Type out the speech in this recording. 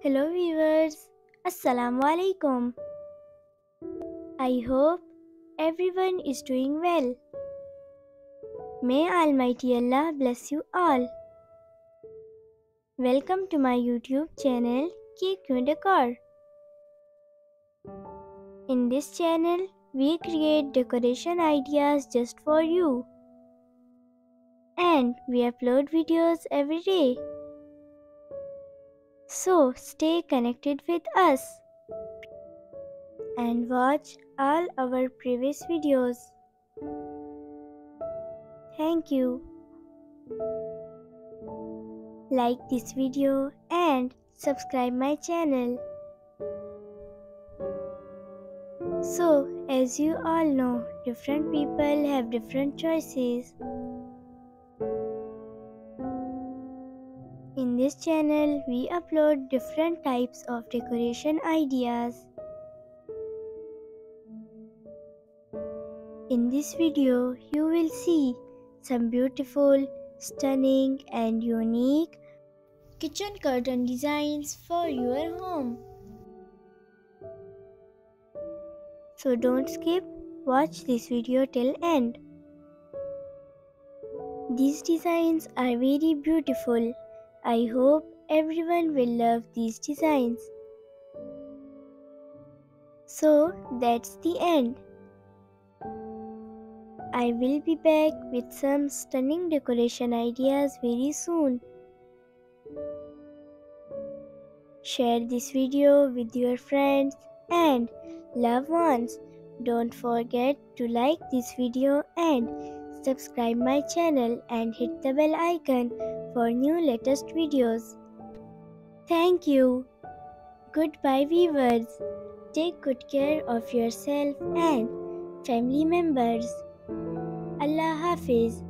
Hello viewers, Assalamu alaikum. I hope everyone is doing well. May Almighty Allah bless you all. Welcome to my YouTube channel Kyun Decor. In this channel, we create decoration ideas just for you. And we upload videos every day. So stay connected with us and watch all our previous videos. Thank you. Like this video and subscribe my channel. So, as you all know, different people have different choices. In this channel, we upload different types of decoration ideas. In this video, you will see some beautiful, stunning and unique kitchen curtain designs for your home. So don't skip, watch this video till end. These designs are very beautiful. I hope everyone will love these designs. So that's the end. I will be back with some stunning decoration ideas very soon. Share this video with your friends and loved ones. Don't forget to like this video and subscribe my channel and hit the bell icon for new latest videos. Thank you. Goodbye viewers. Take good care of yourself and family members. Allah Hafiz.